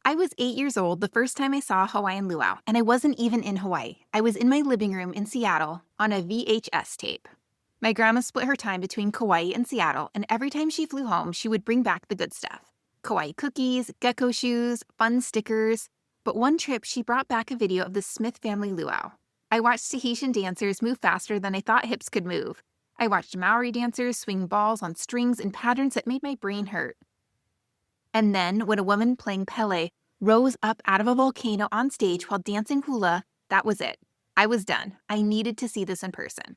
I was 8 years old the first time I saw Hawaiian Luau, and I wasn't even in Hawaii. I was in my living room in Seattle on a VHS tape. My grandma split her time between Kauai and Seattle, and every time she flew home, she would bring back the good stuff. Kauai cookies, gecko shoes, fun stickers. But one trip, she brought back a video of the Smith family luau. I watched Tahitian dancers move faster than I thought hips could move. I watched Maori dancers swing balls on strings in patterns that made my brain hurt. And then, when a woman playing Pele rose up out of a volcano on stage while dancing hula, that was it. I was done. I needed to see this in person.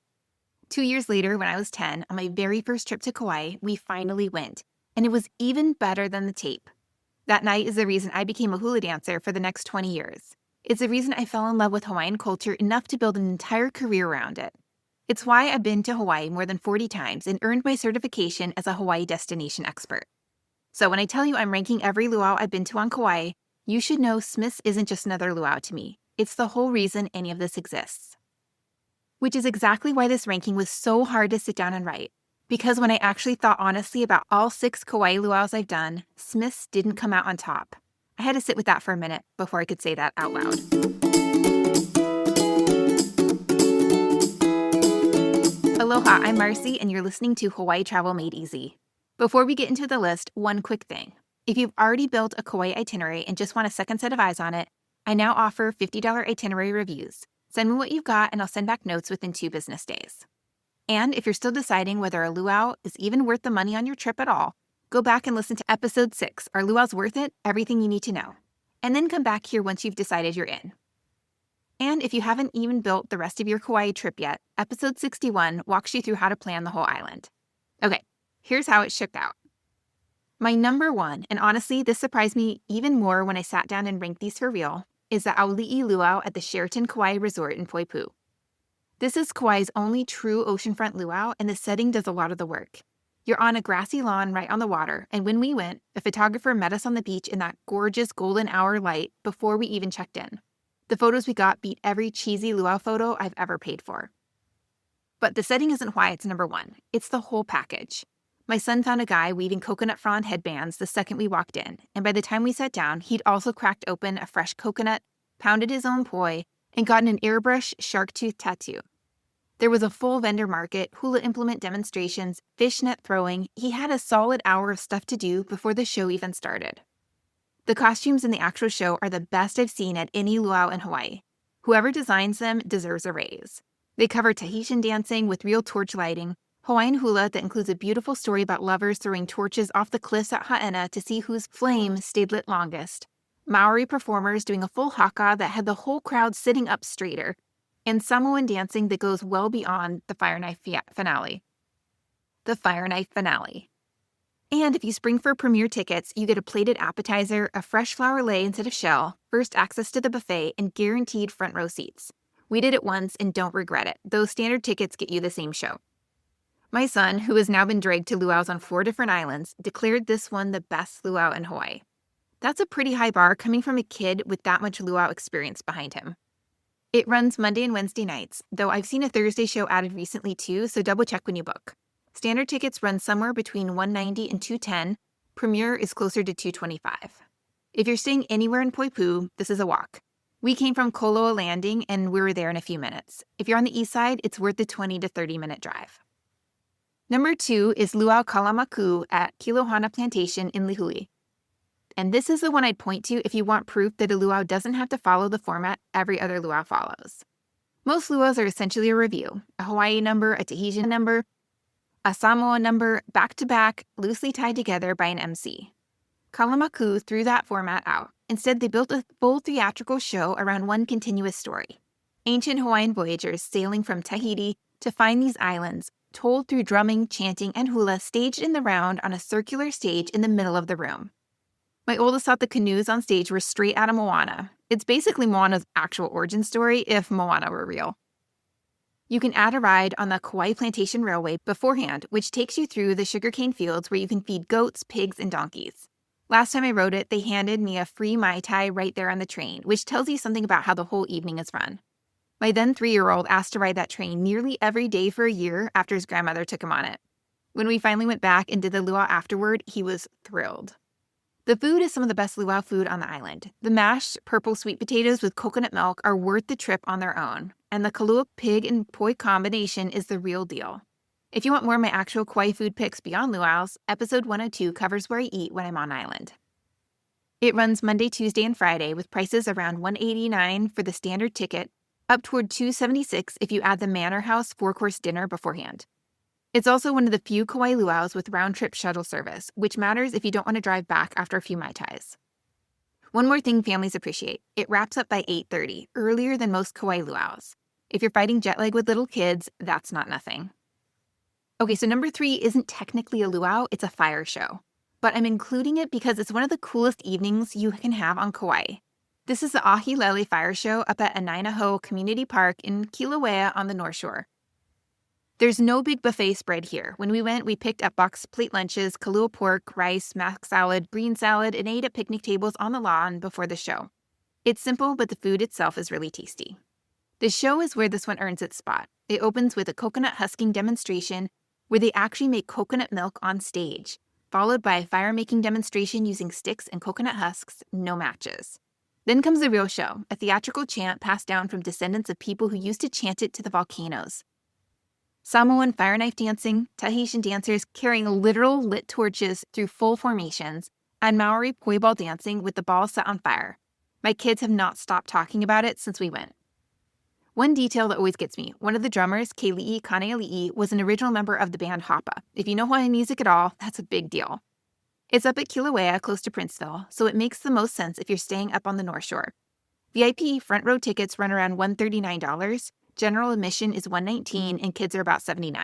2 years later, when I was 10, on my very first trip to Kauai, we finally went. And it was even better than the tape. That night is the reason I became a hula dancer for the next 20 years. It's the reason I fell in love with Hawaiian culture enough to build an entire career around it. It's why I've been to Hawaii more than 40 times and earned my certification as a Hawaii destination expert. So when I tell you I'm ranking every luau I've been to on Kauai, you should know Smith's isn't just another luau to me. It's the whole reason any of this exists. Which is exactly why this ranking was so hard to sit down and write. Because when I actually thought honestly about all 6 Kauai luaus I've done, Smith's didn't come out on top. I had to sit with that for a minute before I could say that out loud. Aloha, I'm Marcie, and you're listening to Hawaii Travel Made Easy. Before we get into the list, one quick thing. If you've already built a Kauai itinerary and just want a second set of eyes on it, I now offer $50 itinerary reviews. Send me what you've got and I'll send back notes within 2 business days. And if you're still deciding whether a luau is even worth the money on your trip at all, go back and listen to episode 6, Are Luaus Worth It? Everything you need to know. And then come back here once you've decided you're in. And if you haven't even built the rest of your Kauai trip yet, episode 61 walks you through how to plan the whole island. Okay, here's how it shook out. My number 1, and honestly, this surprised me even more when I sat down and ranked these for real, is the Auli'i Luau at the Sheraton Kauai Resort in Poipu. This is Kauai's only true oceanfront luau, and the setting does a lot of the work. You're on a grassy lawn right on the water, and when we went, a photographer met us on the beach in that gorgeous golden hour light before we even checked in. The photos we got beat every cheesy luau photo I've ever paid for. But the setting isn't why it's number 1. It's the whole package. My son found a guy weaving coconut frond headbands the second we walked in, and by the time we sat down, he'd also cracked open a fresh coconut, pounded his own poi, and gotten an airbrush shark tooth tattoo. There was a full vendor market, hula implement demonstrations, fishnet throwing. He had a solid hour of stuff to do before the show even started. The costumes in the actual show are the best I've seen at any luau in Hawaii. Whoever designs them deserves a raise. They cover Tahitian dancing with real torch lighting, Hawaiian hula that includes a beautiful story about lovers throwing torches off the cliffs at Haena to see whose flame stayed lit longest, Maori performers doing a full haka that had the whole crowd sitting up straighter, and Samoan dancing that goes well beyond the fire knife finale. The fire knife finale. And if you spring for premier tickets, you get a plated appetizer, a fresh flower lei instead of shell, first access to the buffet, and guaranteed front row seats. We did it once and don't regret it. Those standard tickets get you the same show. My son, who has now been dragged to luaus on 4 different islands, declared this one the best luau in Hawaii. That's a pretty high bar coming from a kid with that much luau experience behind him. It runs Monday and Wednesday nights, though I've seen a Thursday show added recently too, so double check when you book. Standard tickets run somewhere between $190 and $210. Premier is closer to $225. If you're staying anywhere in Poipu, this is a walk. We came from Koloa Landing and we were there in a few minutes. If you're on the east side, it's worth the 20 to 30 minute drive. Number 2 is Luau Kalamaku at Kilohana Plantation in Lihue. And this is the one I'd point to if you want proof that a luau doesn't have to follow the format every other luau follows. Most luaus are essentially a review, a Hawaii number, a Tahitian number, a Samoa number, back-to-back, loosely tied together by an MC. Kalamaku threw that format out. Instead, they built a full theatrical show around one continuous story. Ancient Hawaiian voyagers sailing from Tahiti to find these islands, told through drumming, chanting, and hula staged in the round on a circular stage in the middle of the room. My oldest thought the canoes on stage were straight out of Moana. It's basically Moana's actual origin story if Moana were real. You can add a ride on the Kauai Plantation Railway beforehand, which takes you through the sugarcane fields where you can feed goats, pigs, and donkeys. Last time I rode it, they handed me a free Mai Tai right there on the train, which tells you something about how the whole evening is run. My then 3-year-old asked to ride that train nearly every day for a year after his grandmother took him on it. When we finally went back and did the luau afterward, he was thrilled. The food is some of the best luau food on the island. The mashed purple sweet potatoes with coconut milk are worth the trip on their own, and the kalua pig and poi combination is the real deal. If you want more of my actual Kauai food picks beyond luau's, episode 102 covers where I eat when I'm on island. It runs Monday, Tuesday, and Friday with prices around $189 for the standard ticket, up toward $276 if you add the Manor House 4-course dinner beforehand. It's also one of the few Kauai luau's with round-trip shuttle service, which matters if you don't want to drive back after a few Mai Tais. One more thing families appreciate, it wraps up by 8:30, earlier than most Kauai luau's. If you're fighting jet lag with little kids, that's not nothing. Okay, so number 3 isn't technically a luau, it's a fire show. But I'm including it because it's one of the coolest evenings you can have on Kauai. This is the Ahi Lele Fire Show up at Anaina Hou Community Park in Kilauea on the North Shore. There's no big buffet spread here. When we went, we picked up box plate lunches, kalua pork, rice, mac salad, green salad, and ate at picnic tables on the lawn before the show. It's simple, but the food itself is really tasty. The show is where this one earns its spot. It opens with a coconut husking demonstration where they actually make coconut milk on stage, followed by a fire-making demonstration using sticks and coconut husks, no matches. Then comes the real show, a theatrical chant passed down from descendants of people who used to chant it to the volcanoes. Samoan fire knife dancing, Tahitian dancers carrying literal lit torches through full formations, and Maori poi ball dancing with the ball set on fire. My kids have not stopped talking about it since we went. One detail that always gets me, one of the drummers, Keli'i Kaneali'i, was an original member of the band Hapa. If you know Hawaiian music at all, that's a big deal. It's up at Kilauea, close to Princeville, so it makes the most sense if you're staying up on the North Shore. VIP front row tickets run around $139, general admission is $119, and kids are about $79.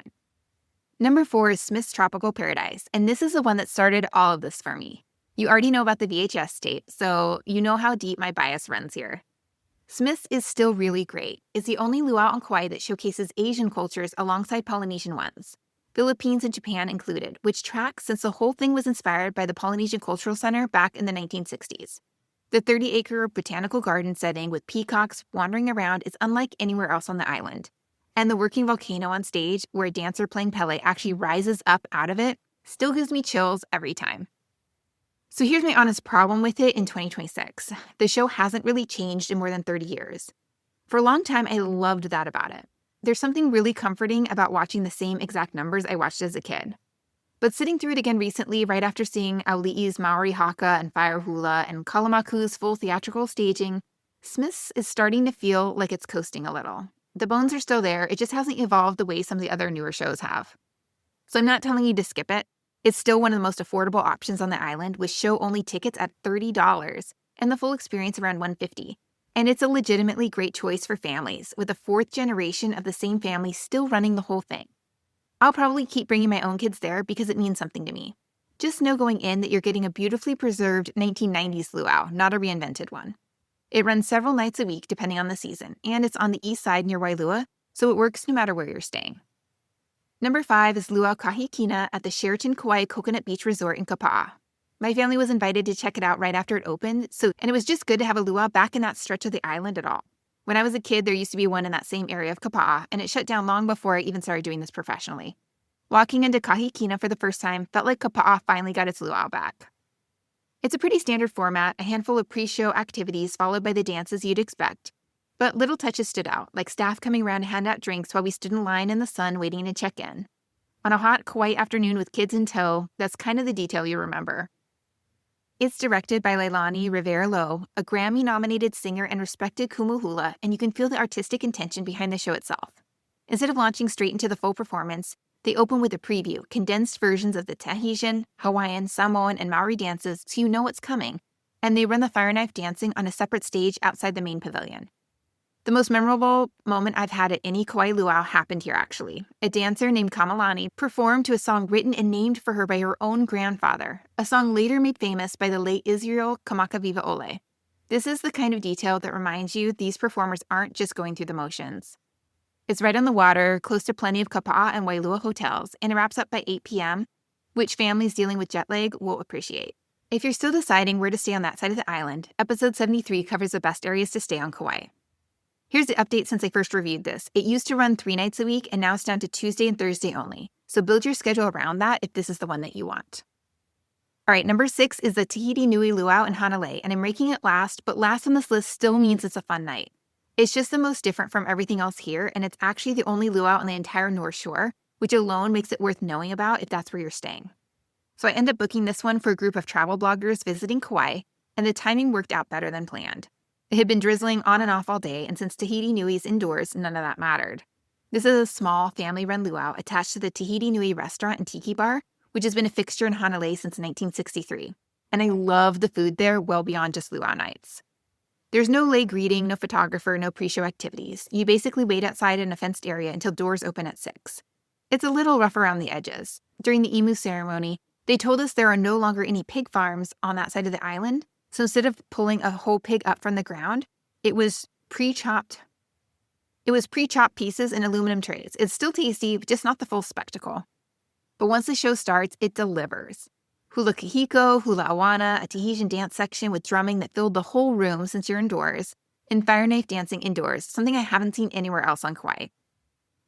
Number 4 is Smith's Tropical Paradise, and this is the one that started all of this for me. You already know about the VHS tape, so you know how deep my bias runs here. Smith's is still really great. It's the only luau on Kauai that showcases Asian cultures alongside Polynesian ones, Philippines and Japan included, which tracks since the whole thing was inspired by the Polynesian Cultural Center back in the 1960s. The 30-acre botanical garden setting with peacocks wandering around is unlike anywhere else on the island. And the working volcano on stage, where a dancer playing pele actually rises up out of it, still gives me chills every time. So here's my honest problem with it in 2026. The show hasn't really changed in more than 30 years. For a long time, I loved that about it. There's something really comforting about watching the same exact numbers I watched as a kid. But sitting through it again recently, right after seeing Auli'i's Maori haka and fire hula and Kalamaku's full theatrical staging, Smith's is starting to feel like it's coasting a little. The bones are still there, it just hasn't evolved the way some of the other newer shows have. So I'm not telling you to skip it. It's still one of the most affordable options on the island, with show-only tickets at $30 and the full experience around $150. And it's a legitimately great choice for families, with a 4th generation of the same family still running the whole thing. I'll probably keep bringing my own kids there because it means something to me. Just know going in that you're getting a beautifully preserved 1990s luau, not a reinvented one. It runs several nights a week depending on the season, and it's on the east side near Wailua, so it works no matter where you're staying. Number 5 is Luau Kahikina at the Sheraton Kauai Coconut Beach Resort in Kapa'a. My family was invited to check it out right after it opened, and it was just good to have a luau back in that stretch of the island at all. When I was a kid, there used to be one in that same area of Kapa'a, and it shut down long before I even started doing this professionally. Walking into Kahikina for the first time felt like Kapa'a finally got its luau back. It's a pretty standard format, a handful of pre-show activities followed by the dances you'd expect. But little touches stood out, like staff coming around to hand out drinks while we stood in line in the sun waiting to check in. On a hot Kauai afternoon with kids in tow, that's kind of the detail you remember. It's directed by Leilani Rivera-Lowe, a Grammy-nominated singer and respected kumu hula, and you can feel the artistic intention behind the show itself. Instead of launching straight into the full performance, they open with a preview, condensed versions of the Tahitian, Hawaiian, Samoan, and Maori dances so you know what's coming, and they run the fire knife dancing on a separate stage outside the main pavilion. The most memorable moment I've had at any Kauai luau happened here, actually. A dancer named Kamalani performed to a song written and named for her by her own grandfather, a song later made famous by the late Israel Kamakawiwa Ole. This is the kind of detail that reminds you these performers aren't just going through the motions. It's right on the water, close to plenty of Kapa'a and Wailua hotels, and it wraps up by 8 p.m., which families dealing with jet lag will appreciate. If you're still deciding where to stay on that side of the island, episode 73 covers the best areas to stay on Kauai. Here's the update since I first reviewed this. It used to run 3 nights a week, and now it's down to Tuesday and Thursday only. So build your schedule around that if this is the one that you want. All right, number 6 is the Tahiti Nui Luau in Hanalei, and I'm ranking it last, but last on this list still means it's a fun night. It's just the most different from everything else here, and it's actually the only luau on the entire North Shore, which alone makes it worth knowing about if that's where you're staying. So I ended up booking this one for a group of travel bloggers visiting Kauai, and the timing worked out better than planned. It had been drizzling on and off all day, and since Tahiti Nui's indoors, none of that mattered. This is a small, family-run luau attached to the Tahiti Nui restaurant and tiki bar, which has been a fixture in Hanalei since 1963. And I love the food there well beyond just luau nights. There's no lay greeting, no photographer, no pre-show activities. You basically wait outside in a fenced area until doors open at 6. It's a little rough around the edges. During the imu ceremony, they told us there are no longer any pig farms on that side of the island, so instead of pulling a whole pig up from the ground, it was pre-chopped pieces in aluminum trays. It's still tasty, but just not the full spectacle. But once the show starts, it delivers. Hula kahiko, hula awana, a Tahitian dance section with drumming that filled the whole room since you're indoors, and fire knife dancing indoors, something I haven't seen anywhere else on Kauai.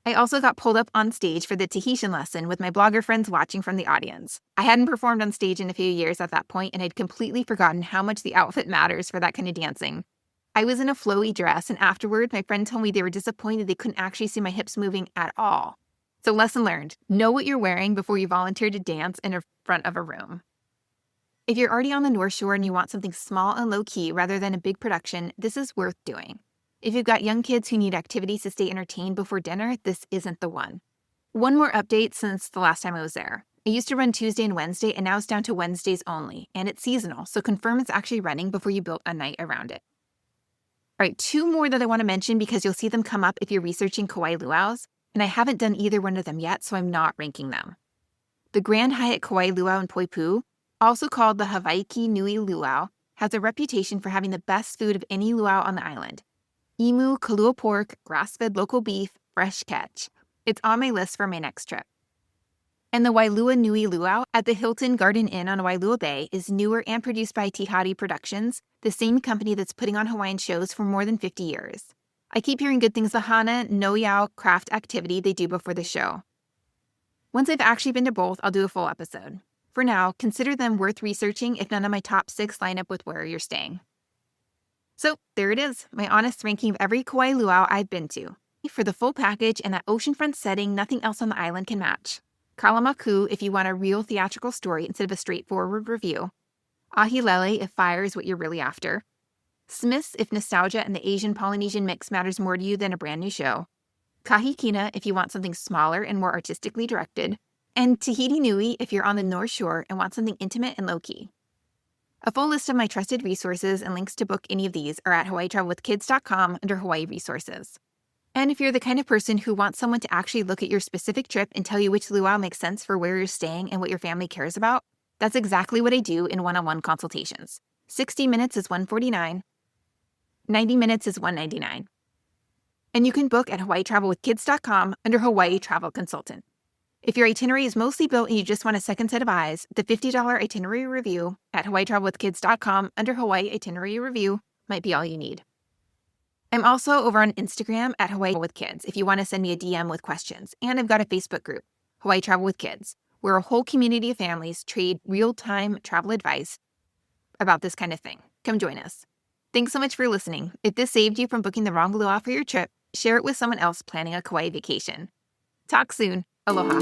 I also got pulled up on stage for the Tahitian lesson with my blogger friends watching from the audience. I hadn't performed on stage in a few years at that point, and I'd completely forgotten how much the outfit matters for that kind of dancing. I was in a flowy dress, and afterward, my friend told me they were disappointed they couldn't actually see my hips moving at all. So lesson learned, know what you're wearing before you volunteer to dance in front of a room. If you're already on the North Shore and you want something small and low-key rather than a big production, this is worth doing. If you've got young kids who need activities to stay entertained before dinner, this isn't the one. One more update since the last time I was there. I used to run Tuesday and Wednesday, and now it's down to Wednesdays only, and it's seasonal, so confirm it's actually running before you build a night around it. All right, 2 more that I want to mention because you'll see them come up if you're researching Kauai luau's, and I haven't done either one of them yet, so I'm not ranking them. The Grand Hyatt Kauai Luau in Poipu, also called the Hawaiki Nui Luau, has a reputation for having the best food of any luau on the island. Emu, kalua pork, grass-fed local beef, fresh catch. It's on my list for my next trip. And the Wailua Nui Luau at the Hilton Garden Inn on Wailua Bay is newer and produced by Theatrical Productions, the same company that's putting on Hawaiian shows for more than 50 years. I keep hearing good things about Hana no Yao craft activity they do before the show. Once I've actually been to both, I'll do a full episode. For now, consider them worth researching if none of my top 6 line up with where you're staying. So there it is, my honest ranking of every Kauai luau I've been to. For the full package and that oceanfront setting nothing else on the island can match. Kalamaku if you want a real theatrical story instead of a straightforward review. Ahi Lele if fire is what you're really after. Smith's if nostalgia and the Asian Polynesian mix matters more to you than a brand new show. Kahikina if you want something smaller and more artistically directed. And Tahiti Nui if you're on the North Shore and want something intimate and low-key. A full list of my trusted resources and links to book any of these are at hawaiitravelwithkids.com under Hawaii Resources. And if you're the kind of person who wants someone to actually look at your specific trip and tell you which luau makes sense for where you're staying and what your family cares about, that's exactly what I do in one-on-one consultations. 60 minutes is $149. 90 minutes is $199. And you can book at hawaiitravelwithkids.com under Hawaii Travel Consultant. If your itinerary is mostly built and you just want a second set of eyes, the $50 itinerary review at hawaiitravelwithkids.com under Hawaii Itinerary Review might be all you need. I'm also over on Instagram at Hawaii with Kids if you want to send me a DM with questions. And I've got a Facebook group, Hawaii Travel with Kids, where a whole community of families trade real-time travel advice about this kind of thing. Come join us. Thanks so much for listening. If this saved you from booking the wrong luau for your trip, share it with someone else planning a Kauai vacation. Talk soon. Aloha.